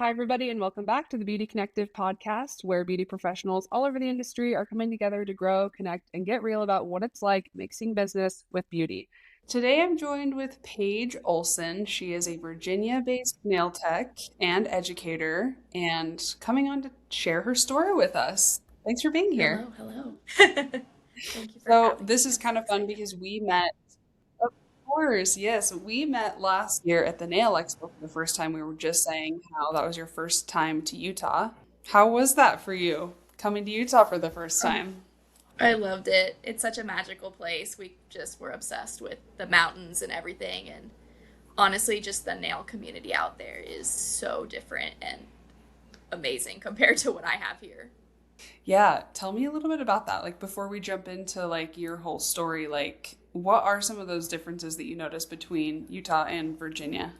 Hi, everybody, and welcome back to the Beauty Connective podcast, where beauty professionals all over the industry are coming together to grow, connect, and get real about what it's like mixing business with beauty. Today, I'm joined with Paige Olson. She is a Virginia-based nail tech and educator, and coming on to share her story with us. Thanks for being here. Hello, hello. Thank you for So, having this me. is I'm kind so of fun excited. because we met. Of course, yes. We met last year at the Nail Expo for the first time. We were just saying how that was your first time to Utah. How was that for you, coming to Utah for the first Oh, time? I loved it. It's such a magical place. We just were obsessed with the mountains and everything. And honestly, just the nail community out there is so different and amazing compared to what I have here. Yeah, tell me a little bit about that. Like before we jump into like your whole story, like what are some of those differences that you notice between Utah and Virginia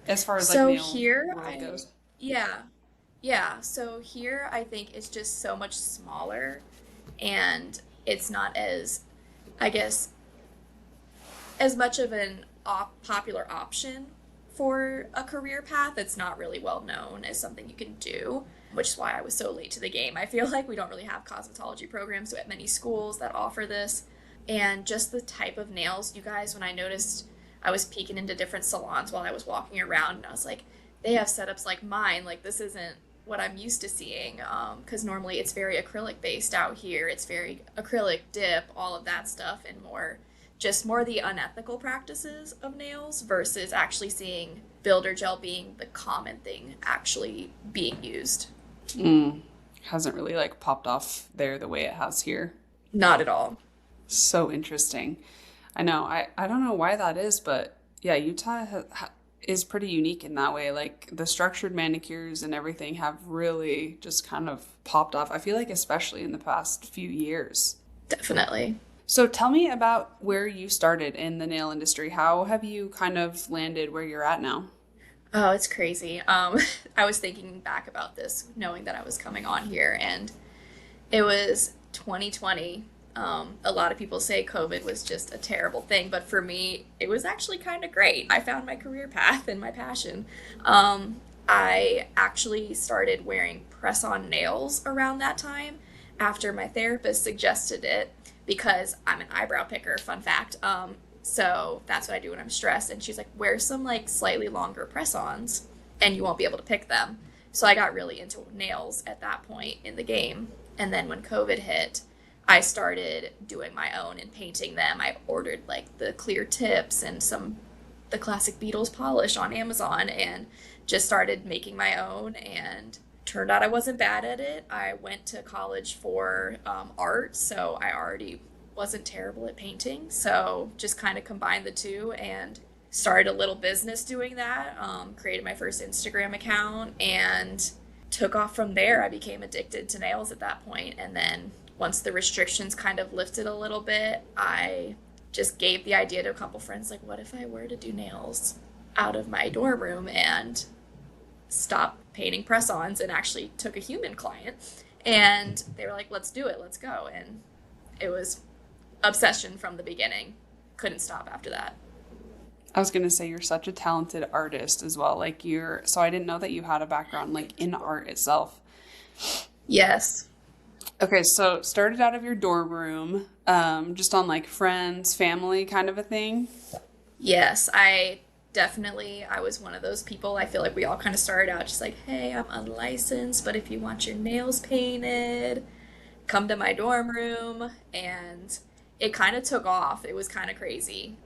as far as like So nail here, world goes? yeah, yeah. So here, I think it's just so much smaller and it's not as, I guess, as much of an popular option for a career path. It's not really well known as something you can do, which is why I was so late to the game. I feel like we don't really have cosmetology programs at many schools that offer this. And just the type of nails, you guys, when I noticed I was peeking into different salons while I was walking around, and I was like, they have setups like mine. Like, this isn't what I'm used to seeing. Because normally it's very acrylic based out here. It's very acrylic dip, all of that stuff, and more just more the unethical practices of nails versus actually seeing builder gel being the common thing actually being used. Mm, hasn't really like popped off there the way it has here. Not at all. So interesting. I know. I don't know why that is, but yeah, is pretty unique in that way. Like the structured manicures and everything have really just kind of popped off. I feel like especially in the past few years. Definitely. So tell me about where you started in the nail industry. How have you kind of landed where you're at now? Oh, it's crazy. I was thinking back about this, knowing that I was coming on here, and it was 2020. A lot of people say COVID was just a terrible thing, but for me, it was actually kind of great. I found my career path and my passion. I actually started wearing press on nails around that time after my therapist suggested it because I'm an eyebrow picker, fun fact. So that's what I do when I'm stressed. And she's like, wear some like slightly longer press ons and you won't be able to pick them. So I got really into nails at that point in the game. And then when COVID hit, I started doing my own and painting them. I ordered like the clear tips and the classic Beatles polish on Amazon and just started making my own and turned out I wasn't bad at it. I went to college for art, so I already wasn't terrible at painting. So just kind of combined the two and started a little business doing that. Created my first Instagram account and took off from there. I became addicted to nails at that point, and then once the restrictions kind of lifted a little bit, I just gave the idea to a couple friends like, what if I were to do nails out of my dorm room and stop painting press ons and actually took a human client? And they were like, let's do it, let's go. And it was obsession from the beginning. Couldn't stop after that. I was gonna say you're such a talented artist as well. So I didn't know that you had a background like Thank in you. art itself. Yes. Okay, so started out of your dorm room, just on like friends, family kind of a thing. Yes, I was one of those people. I feel like we all kind of started out just like, hey, I'm unlicensed, but if you want your nails painted, come to my dorm room. And it kind of took off. It was kind of crazy.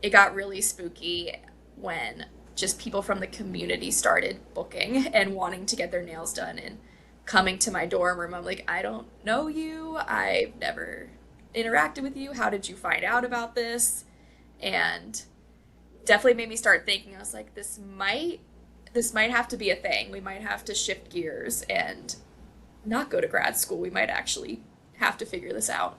It got really spooky when just people from the community started booking and wanting to get their nails done and coming to my dorm room. I'm like, I don't know you. I've never interacted with you. How did you find out about this? And definitely made me start thinking. I was like, this might have to be a thing. We might have to shift gears and not go to grad school. We might actually have to figure this out.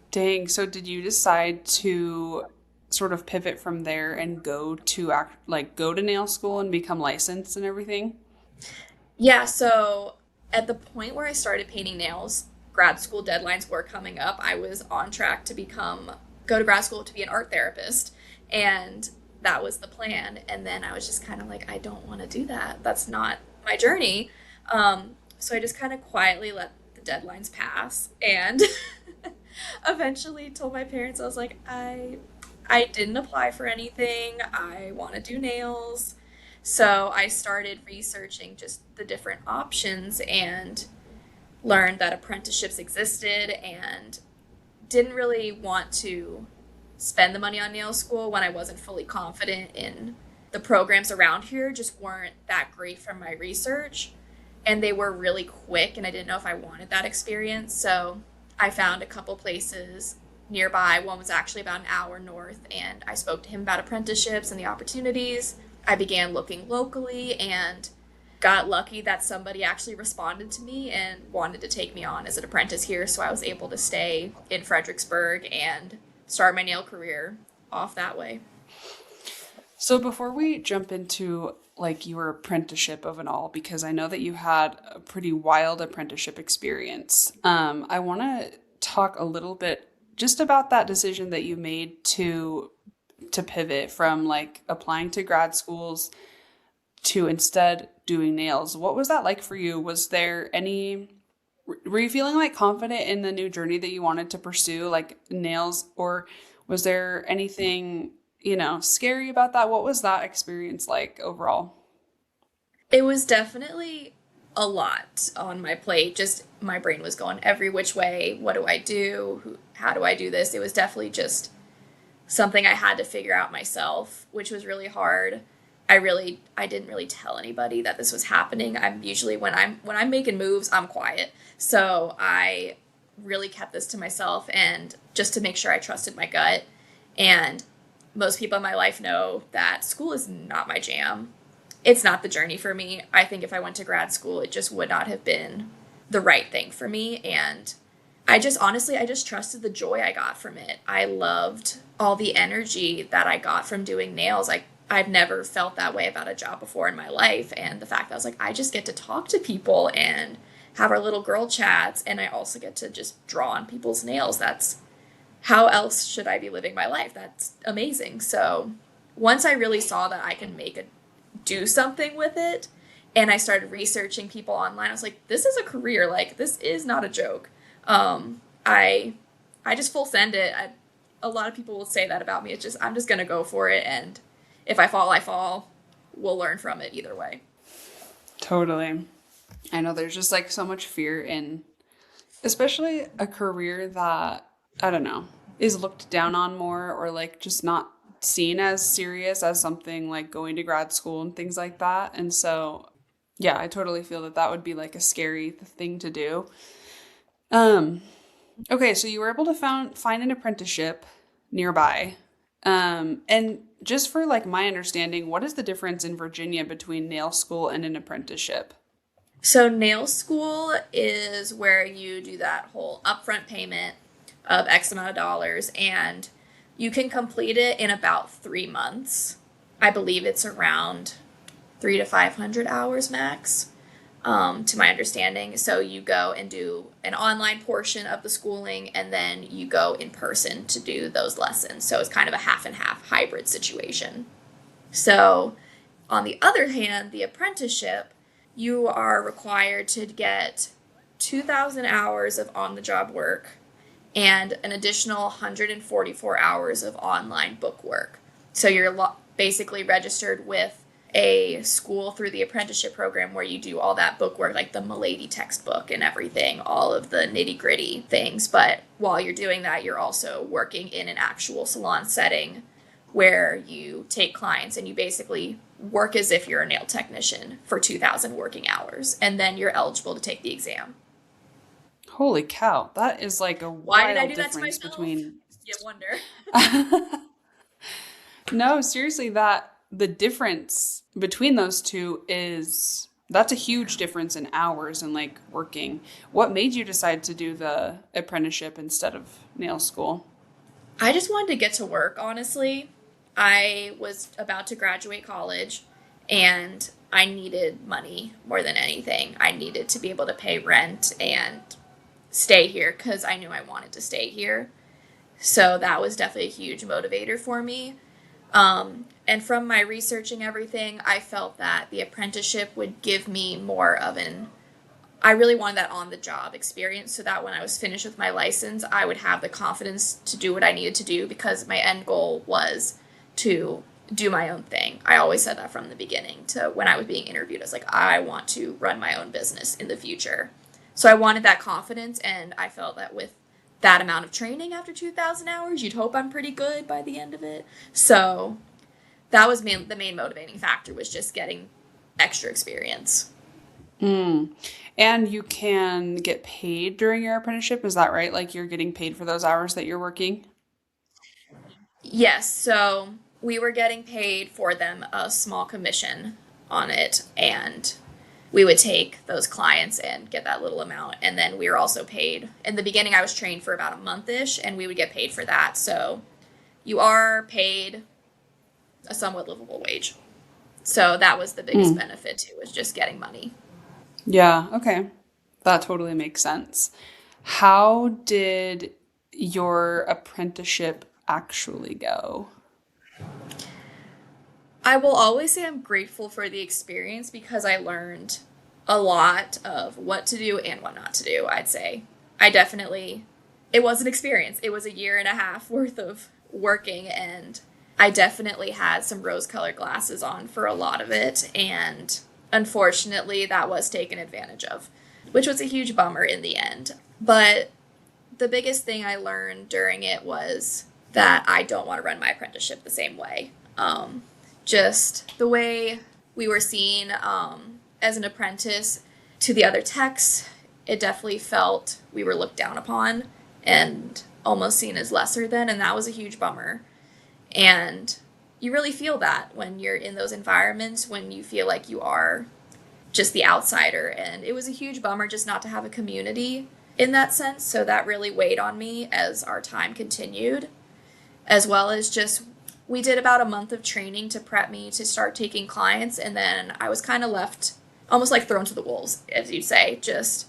Dang, so did you decide to sort of pivot from there and go to nail school and become licensed and everything? Yeah, so at the point where I started painting nails, grad school deadlines were coming up. I was on track to go to grad school to be an art therapist. And that was the plan. And then I was just kind of like, I don't want to do that. That's not my journey. So I just kind of quietly let the deadlines pass and eventually told my parents, I was like, I didn't apply for anything. I want to do nails. So I started researching just the different options and learned that apprenticeships existed and didn't really want to spend the money on nail school when I wasn't fully confident in the programs around here just weren't that great from my research and they were really quick and I didn't know if I wanted that experience. So I found a couple places nearby. One was actually about an hour north and I spoke to him about apprenticeships and the opportunities. I began looking locally and got lucky that somebody actually responded to me and wanted to take me on as an apprentice here. So I was able to stay in Fredericksburg and start my nail career off that way. So before we jump into like your apprenticeship of it all, because I know that you had a pretty wild apprenticeship experience, I want to talk a little bit just about that decision that you made to pivot from like applying to grad schools to instead doing nails. What was that like for you? Was there any, were you feeling like confident in the new journey that you wanted to pursue, like nails, or was there anything, scary about that? What was that experience like overall? It was definitely a lot on my plate. Just my brain was going every which way. What do I do? How do I do this? It was definitely just something I had to figure out myself, which was really hard. I didn't really tell anybody that this was happening. I'm usually when I'm making moves, I'm quiet. So I really kept this to myself and just to make sure I trusted my gut. And most people in my life know that school is not my jam. It's not the journey for me. I think if I went to grad school, it just would not have been the right thing for me. And I just trusted the joy I got from it. I loved all the energy that I got from doing nails. I've never felt that way about a job before in my life. And the fact that I was like, I just get to talk to people and have our little girl chats. And I also get to just draw on people's nails. That's how else should I be living my life? That's amazing. So once I really saw that I can do something with it and I started researching people online, I was like, this is a career. Like, this is not a joke. I just full send it. A lot of people will say that about me. It's just, I'm just going to go for it. And if I fall, I fall. We'll learn from it either way. Totally. I know there's just like so much fear in, especially a career that, I don't know, is looked down on more or like just not seen as serious as something like going to grad school and things like that. And so, yeah, I totally feel that that would be like a scary thing to do. Okay, so you were able to find an apprenticeship nearby. And just for like my understanding, what is the difference in Virginia between nail school and an apprenticeship? So nail school is where you do that whole upfront payment of X amount of dollars and you can complete it in about 3 months. I believe it's around 300 to 500 hours max, to my understanding. So you go and do an online portion of the schooling and then you go in person to do those lessons. So it's kind of a half and half hybrid situation. So on the other hand, the apprenticeship, you are required to get 2,000 hours of on-the-job work and an additional 144 hours of online book work. So you're basically registered with a school through the apprenticeship program where you do all that book work, like the Milady textbook and everything, all of the nitty-gritty things. But while you're doing that, you're also working in an actual salon setting where you take clients and you basically work as if you're a nail technician for 2,000 working hours. And then you're eligible to take the exam. Holy cow. That is like a Why did I wild do that to difference myself? between. You wonder. No, seriously, that the difference between those two is that's a huge difference in hours and like working. What made you decide to do the apprenticeship instead of nail school? I just wanted to get to work, honestly. I was about to graduate college and I needed money more than anything. I needed to be able to pay rent and stay here because I knew I wanted to stay here. So that was definitely a huge motivator for me. And from my researching everything, I felt that the apprenticeship would give me more of I really wanted that on the job experience so that when I was finished with my license, I would have the confidence to do what I needed to do because my end goal was to do my own thing. I always said that from the beginning to when I was being interviewed. I was like, I want to run my own business in the future. So I wanted that confidence, and I felt that with that amount of training after 2,000 hours, you'd hope I'm pretty good by the end of it. So that was the main motivating factor was just getting extra experience. Mm. And you can get paid during your apprenticeship, is that right? Like you're getting paid for those hours that you're working? Yes, so we were getting paid for them a small commission on it, and we would take those clients and get that little amount. And then we were also paid. In the beginning, I was trained for about a month-ish, and we would get paid for that. So you are paid a somewhat livable wage. So that was the biggest Mm. benefit too, was just getting money. Yeah, okay. That totally makes sense. How did your apprenticeship actually go? I will always say I'm grateful for the experience because I learned a lot of what to do and what not to do, I'd say. I definitely, it was an experience. It was a year and a half worth of working, and I definitely had some rose colored glasses on for a lot of it. And unfortunately, that was taken advantage of, which was a huge bummer in the end. But the biggest thing I learned during it was that I don't want to run my apprenticeship the same way. Just the way we were seen as an apprentice to the other techs, it definitely felt we were looked down upon and almost seen as lesser than, and that was a huge bummer. And you really feel that when you're in those environments, when you feel like you are just the outsider. And it was a huge bummer just not to have a community in that sense. So that really weighed on me as our time continued, as well as just we did about a month of training to prep me to start taking clients. And then I was kind of left almost like thrown to the wolves, as you'd say, just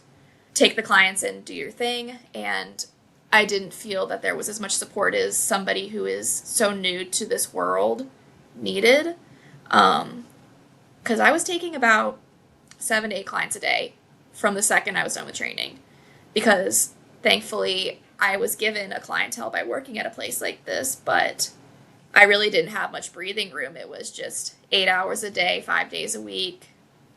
take the clients and do your thing. And I didn't feel that there was as much support as somebody who is so new to this world needed. Because I was taking about 7 to 8 clients a day from the second I was done with training. Because thankfully, I was given a clientele by working at a place like this, but I really didn't have much breathing room. It was just 8 hours a day, 5 days a week,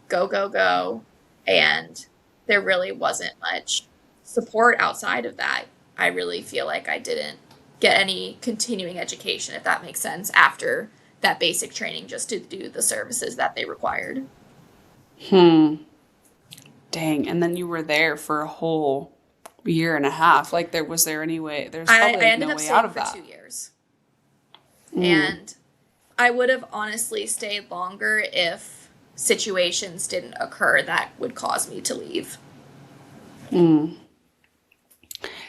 go, go, go. And there really wasn't much support outside of that. I really feel like I didn't get any continuing education, if that makes sense, after that basic training just to do the services that they required. Hmm. Dang. And then you were there for a whole year and a half. Like there any way, there's I probably like ended no up way out staying of for that. 2 years. Mm. And I would have honestly stayed longer if situations didn't occur that would cause me to leave. Mm.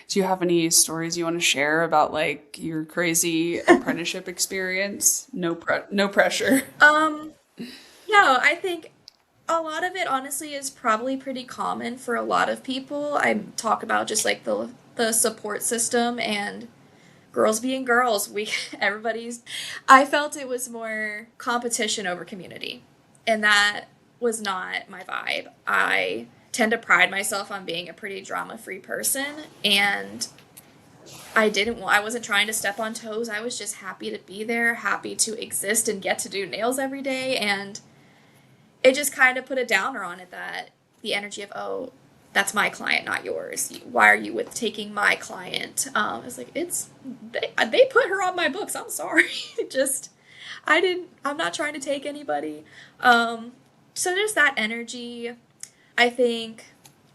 Do you have any stories you want to share about like your crazy apprenticeship experience? No pressure. Um, no, I think a lot of it honestly is probably pretty common for a lot of people. I talk about just like the support system and girls being girls. We everybody's I felt it was more competition over community. And that was not my vibe. I tend to pride myself on being a pretty drama-free person, and I wasn't trying to step on toes. I was just happy to be there, happy to exist and get to do nails every day, and it just kind of put a downer on it that the energy of, oh, that's my client, not yours. Why are you with taking my client? It's like, they put her on my books. I'm sorry. Just, I'm not trying to take anybody. So there's that energy. I think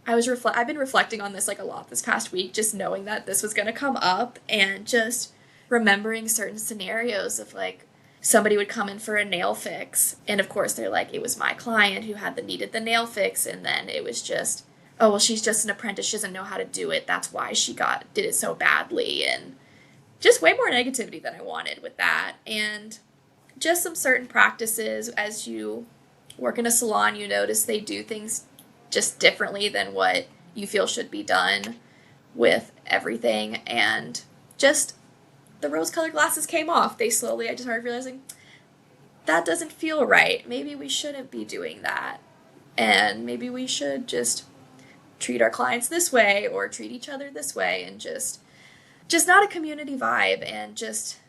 I've been reflecting on this like a lot this past week, just knowing that this was going to come up and just remembering certain scenarios of like somebody would come in for a nail fix. And of course they're like, it was my client who needed the nail fix. And then it was just, oh, well, she's just an apprentice. She doesn't know how to do it. That's why did it so badly. And just way more negativity than I wanted with that. And just some certain practices as you work in a salon, you notice they do things just differently than what you feel should be done with everything. And just the rose-colored glasses came off. I just started realizing that doesn't feel right. Maybe we shouldn't be doing that. And maybe we should just treat our clients this way or treat each other this way, and just not a community vibe. And just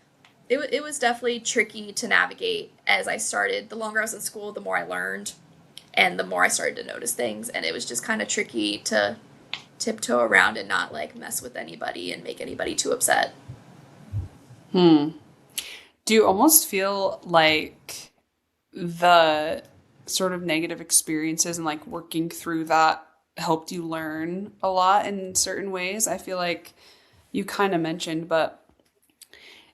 it was definitely tricky to navigate as I started. The longer I was in school, the more I learned and the more I started to notice things, and it was just kind of tricky to tiptoe around and not like mess with anybody and make anybody too upset. Hmm. Do you almost feel like the sort of negative experiences and like working through that helped you learn a lot in certain ways? I feel like you kind of mentioned, but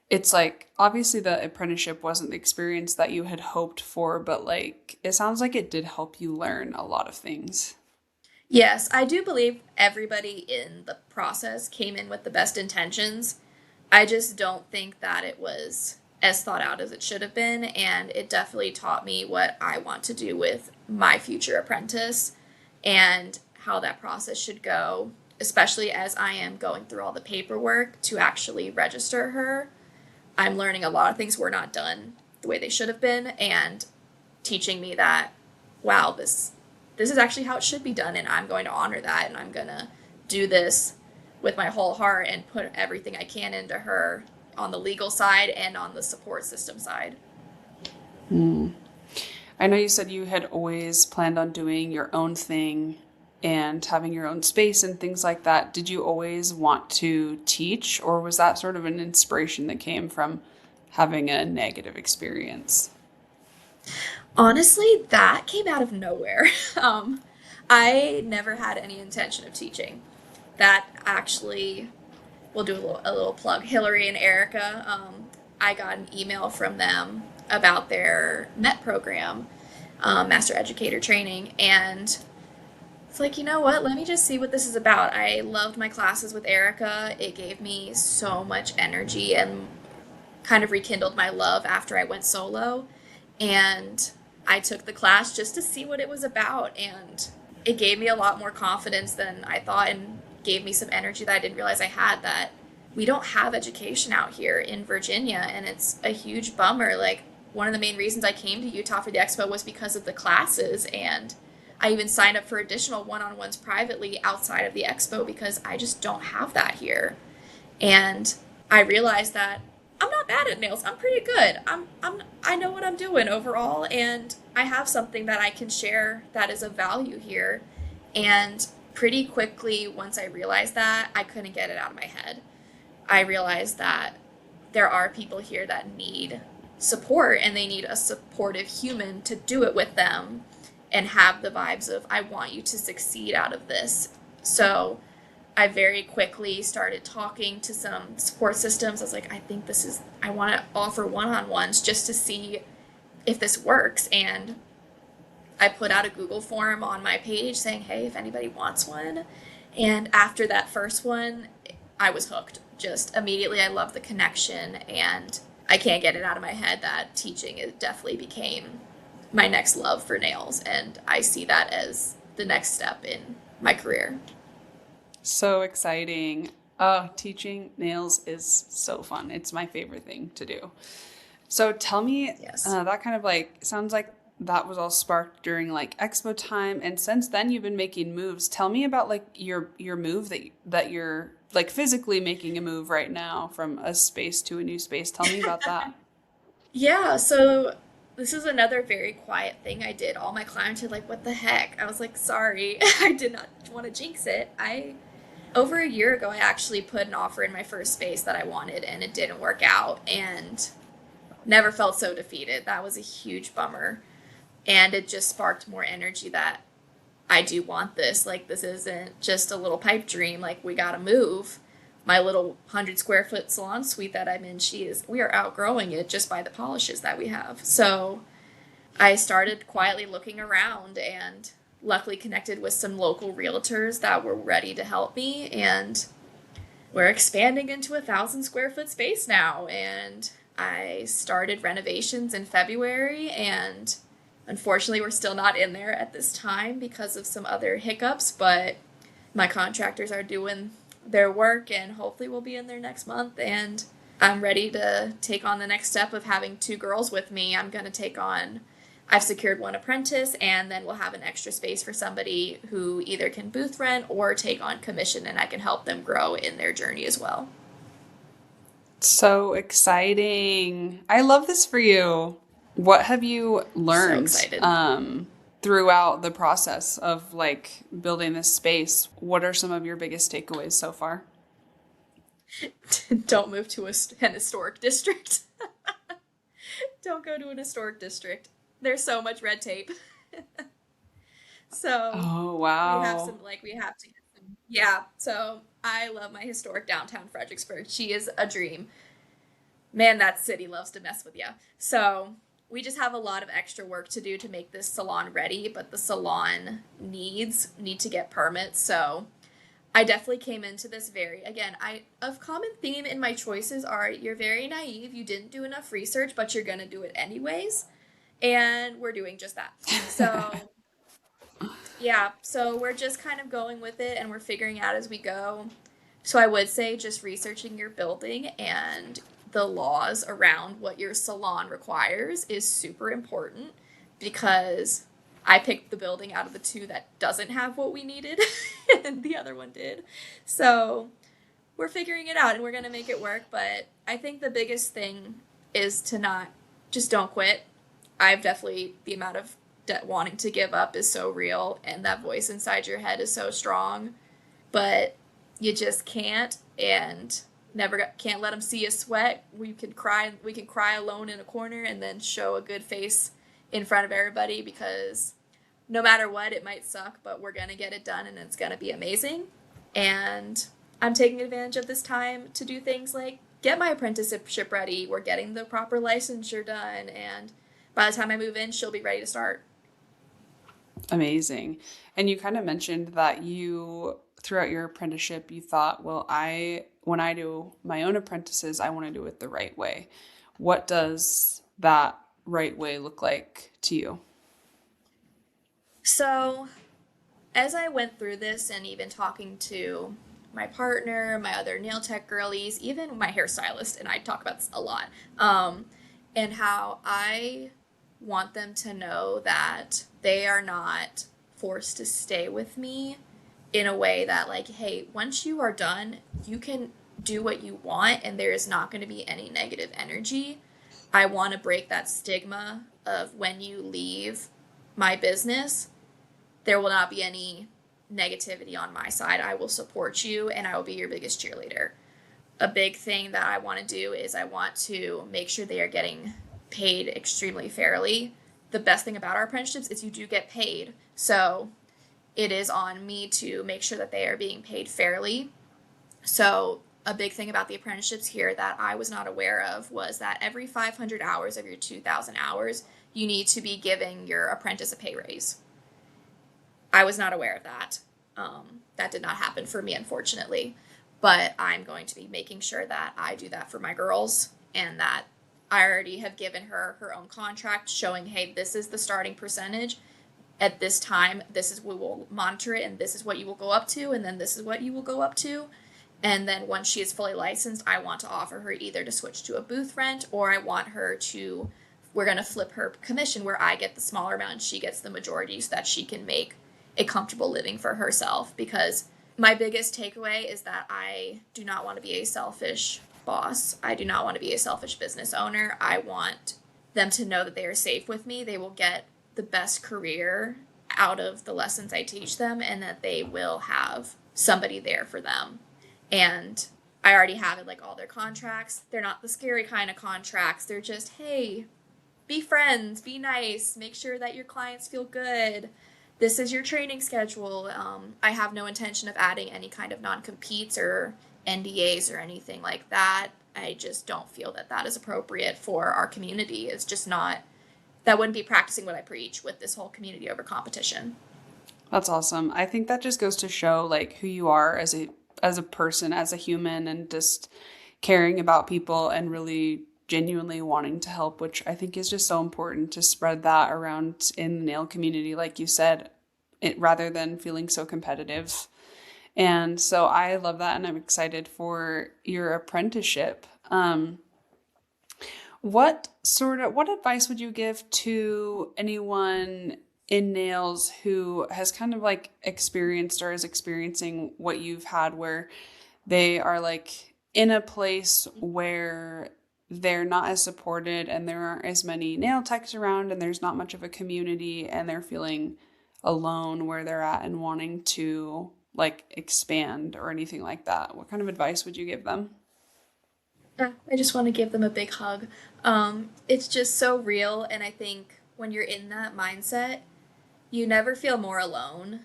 it's like obviously the apprenticeship wasn't the experience that you had hoped for, but like it sounds like it did help you learn a lot of things. Yes, I do believe everybody in the process came in with the best intentions. I just don't think that it was as thought out as it should have been, and it definitely taught me what I want to do with my future apprentice and how that process should go, especially as I am going through all the paperwork to actually register her. I'm learning a lot of things were not done the way they should have been, and teaching me that, wow, this is actually how it should be done, and I'm going to honor that, and I'm going to do this with my whole heart and put everything I can into her on the legal side and on the support system side. Hmm. I know you said you had always planned on doing your own thing and having your own space and things like that. Did you always want to teach, or was that sort of an inspiration that came from having a negative experience? Honestly, that came out of nowhere. um, I never had any intention of teaching. That actually, we'll do a little plug. Hillary and Erica, I got an email from them about their MET program, Master Educator Training, and it's like, you know what? Let me just see what this is about. I loved my classes with Erica. It gave me so much energy and kind of rekindled my love after I went solo. And I took the class just to see what it was about. And it gave me a lot more confidence than I thought, and gave me some energy that I didn't realize I had, that we don't have education out here in Virginia. And it's a huge bummer. Like, one of the main reasons I came to Utah for the expo was because of the classes. And I even signed up for additional one-on-ones privately outside of the expo because I just don't have that here. And I realized that I'm not bad at nails. I'm pretty good. I know what I'm doing overall, and I have something that I can share that is of value here. And pretty quickly, once I realized that, I couldn't get it out of my head. I realized that there are people here that need support, and they need a supportive human to do it with them and have the vibes of, I want you to succeed out of this. So I very quickly started talking to some support systems. I was like, I want to offer one-on-ones just to see if this works. And I put out a Google form on my page saying, hey, if anybody wants one. And after that first one, I was hooked. Just immediately, I loved the connection, and I can't get it out of my head that teaching, it definitely became my next love for nails. And I see that as the next step in my career. So exciting. Teaching nails is so fun. It's my favorite thing to do. So tell me, Yes. that kind of like sounds like that was all sparked during like expo time, and since then you've been making moves. Tell me about like your move that you're like physically making a move right now from a space to a new space. Tell me about that. Yeah, so this is another very quiet thing I did. All my clients are like, what the heck? I was like, sorry, I did not want to jinx it. Over a year ago, I actually put an offer in my first space that I wanted, and it didn't work out, and never felt so defeated. That was a huge bummer. And it just sparked more energy that I do want this. Like, this isn't just a little pipe dream. Like, we gotta move. My little 100 square foot salon suite that I'm in, we are outgrowing it just by the polishes that we have. So I started quietly looking around, and luckily connected with some local realtors that were ready to help me. And we're expanding into 1,000 square foot space now. And I started renovations in February, and unfortunately, we're still not in there at this time because of some other hiccups, but my contractors are doing their work, and hopefully we'll be in there next month. And I'm ready to take on the next step of having two girls with me. I've secured one apprentice, and then we'll have an extra space for somebody who either can booth rent or take on commission, and I can help them grow in their journey as well. So exciting. I love this for you. What have you So learned excited. throughout the process of like building this space? What are some of your biggest takeaways so far? Don't move to an historic district. Don't go to an historic district. There's so much red tape. So Oh, wow. we have to get some. Yeah. So I love my historic downtown Fredericksburg. She is a dream. Man, that city loves to mess with you. So we just have a lot of extra work to do to make this salon ready, but the salon need to get permits. So I definitely came into this very, again, I a common theme in my choices are you're very naive, you didn't do enough research, but you're gonna do it anyways. And we're doing just that. So yeah, so we're just kind of going with it and we're figuring out as we go. So I would say just researching your building and the laws around what your salon requires is super important because I picked the building out of the two that doesn't have what we needed and the other one did. So we're figuring it out and we're going to make it work. But I think the biggest thing is to not just don't quit. I've definitely, the amount of wanting to give up is so real and that voice inside your head is so strong, but you just can't and can't let them see you sweat. We can cry alone in a corner and then show a good face in front of everybody because no matter what, it might suck, but we're going to get it done and it's going to be amazing. And I'm taking advantage of this time to do things like get my apprenticeship ready. We're getting the proper licensure done. And by the time I move in, she'll be ready to start. Amazing. And you kind of mentioned that you, throughout your apprenticeship, you thought, well, when I do my own apprentices, I want to do it the right way. What does that right way look like to you? So, as I went through this and even talking to my partner, my other nail tech girlies, even my hairstylist, and I talk about this a lot, and how I want them to know that they are not forced to stay with me in a way that, like, hey, once you are done, you can do what you want, and there is not going to be any negative energy. I want to break that stigma of when you leave my business, there will not be any negativity on my side. I will support you and I will be your biggest cheerleader. A big thing that I want to do is I want to make sure they are getting paid extremely fairly. The best thing about our apprenticeships is you do get paid. So it is on me to make sure that they are being paid fairly. So a big thing about the apprenticeships here that I was not aware of was that every 500 hours of your 2,000 hours, you need to be giving your apprentice a pay raise. I was not aware of that. That did not happen for me, unfortunately. But I'm going to be making sure that I do that for my girls and that I already have given her her own contract showing, hey, this is the starting percentage. At this time, this is we will monitor it and this is what you will go up to and then this is what you will go up to. And then once she is fully licensed, I want to offer her either to switch to a booth rent or I want her to, we're going to flip her commission where I get the smaller amount and she gets the majority so that she can make a comfortable living for herself. Because my biggest takeaway is that I do not want to be a selfish boss. I do not want to be a selfish business owner. I want them to know that they are safe with me. They will get the best career out of the lessons I teach them and that they will have somebody there for them. And I already have it like all their contracts. They're not the scary kind of contracts. They're just, hey, be friends, be nice, make sure that your clients feel good. This is your training schedule. I have no intention of adding any kind of non-competes or NDAs or anything like that. I just don't feel that that is appropriate for our community. It's just not, that wouldn't be practicing what I preach with this whole community over competition. That's awesome. I think that just goes to show like who you are as a person, as a human, and just caring about people and really genuinely wanting to help, which I think is just so important to spread that around in the nail community, like you said, rather than feeling so competitive. And so I love that, and I'm excited for your apprenticeship. What advice would you give to anyone in nails who has kind of like experienced or is experiencing what you've had, where they are like in a place where they're not as supported and there aren't as many nail techs around and there's not much of a community and they're feeling alone where they're at and wanting to like expand or anything like that? What kind of advice would you give them? Yeah, I just want to give them a big hug. It's just so real, and I think when you're in that mindset, you never feel more alone.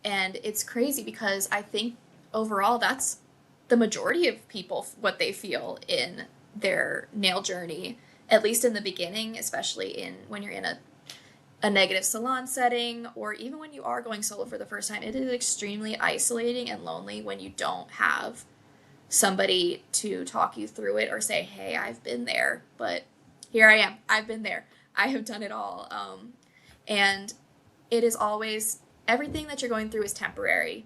And it's crazy because I think overall that's the majority of people what they feel in their nail journey, at least in the beginning, especially in when you're in a negative salon setting, or even when you are going solo for the first time. It is extremely isolating and lonely when you don't have somebody to talk you through it or say, hey, I've been there, but here I am. I've been there. I have done it all. And it is always, everything that you're going through is temporary.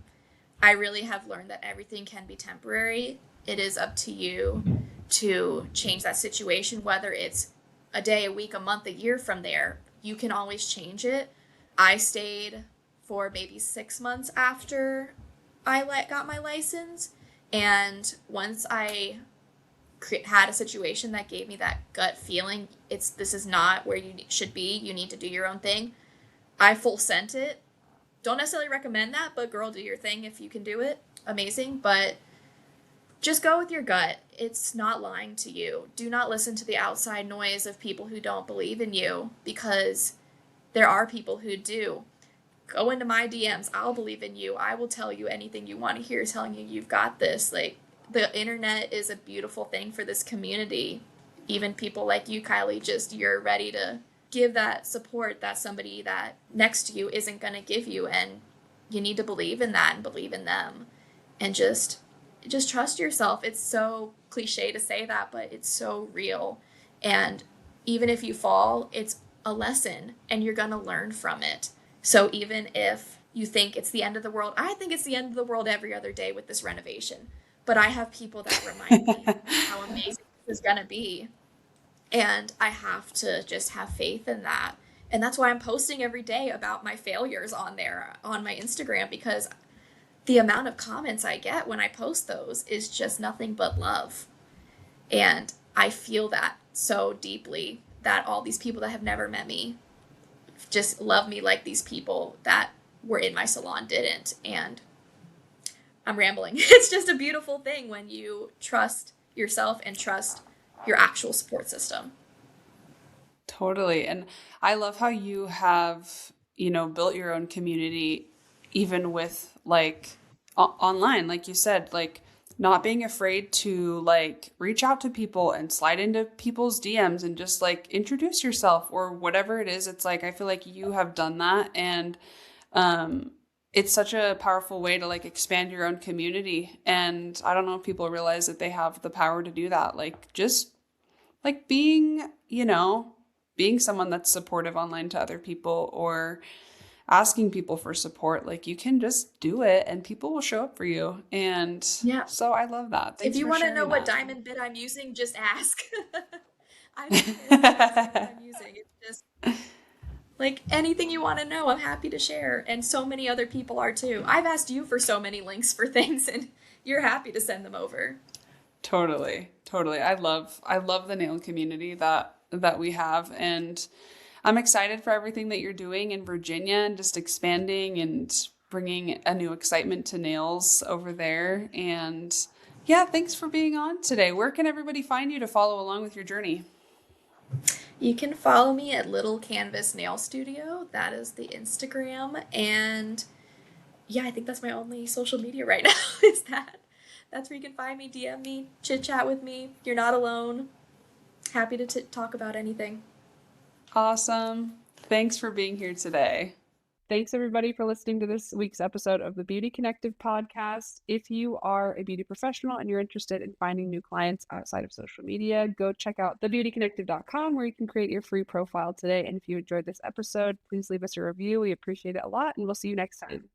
I really have learned that everything can be temporary. It is up to you to change that situation, whether it's a day, a week, a month, a year from there. You can always change it. I stayed for maybe 6 months after got my license. And once I had a situation that gave me that gut feeling, this is not where you should be. You need to do your own thing. I full sent it. Don't necessarily recommend that, but girl, do your thing if you can do it. Amazing. But just go with your gut. It's not lying to you. Do not listen to the outside noise of people who don't believe in you, because there are people who do. Go into my DMs. I'll believe in you. I will tell you anything you want to hear, telling you you've got this. Like, the internet is a beautiful thing for this community. Even people like you, Kylie, just you're ready to give that support that somebody that next to you isn't going to give you. And you need to believe in that and believe in them. And just trust yourself. It's so cliche to say that, but it's so real. And even if you fall, it's a lesson and you're going to learn from it. So even if you think it's the end of the world, I think it's the end of the world every other day with this renovation. But I have people that remind me how amazing this is going to be. And I have to just have faith in that. And that's why I'm posting every day about my failures on there, on my Instagram, because the amount of comments I get when I post those is just nothing but love. And I feel that so deeply, that all these people that have never met me just love me like these people that were in my salon didn't. And I'm rambling. It's just a beautiful thing when you trust yourself and trust your actual support system. Totally. And I love how you have, built your own community, even with like online, like you said, like not being afraid to like reach out to people and slide into people's DMs and just like introduce yourself or whatever it is. It's like, I feel like you have done that. And um, it's such a powerful way to like expand your own community. And I don't know if people realize that they have the power to do that. Like just like being someone that's supportive online to other people or asking people for support. Like you can just do it and people will show up for you. And Yeah. so I love that. If Thanks you for want to know sharing what that. diamond bit I'm using, just ask. I don't care what diamond bit I'm using. It's just like anything you want to know, I'm happy to share. And so many other people are too. I've asked you for so many links for things and you're happy to send them over. Totally. Totally. I love the nail community that we have, and I'm excited for everything that you're doing in Virginia and just expanding and bringing a new excitement to nails over there. And yeah, thanks for being on today. Where can everybody find you to follow along with your journey? You can follow me at Little Canvas Nail Studio. That is the Instagram. And yeah, I think that's my only social media right now is that. That's where you can find me, DM me, chit chat with me. You're not alone. Happy to talk about anything. Awesome. Thanks for being here today. Thanks everybody for listening to this week's episode of the Beauty Connective podcast. If you are a beauty professional and you're interested in finding new clients outside of social media, go check out thebeautyconnective.com where you can create your free profile today. And if you enjoyed this episode, please leave us a review. We appreciate it a lot, and we'll see you next time.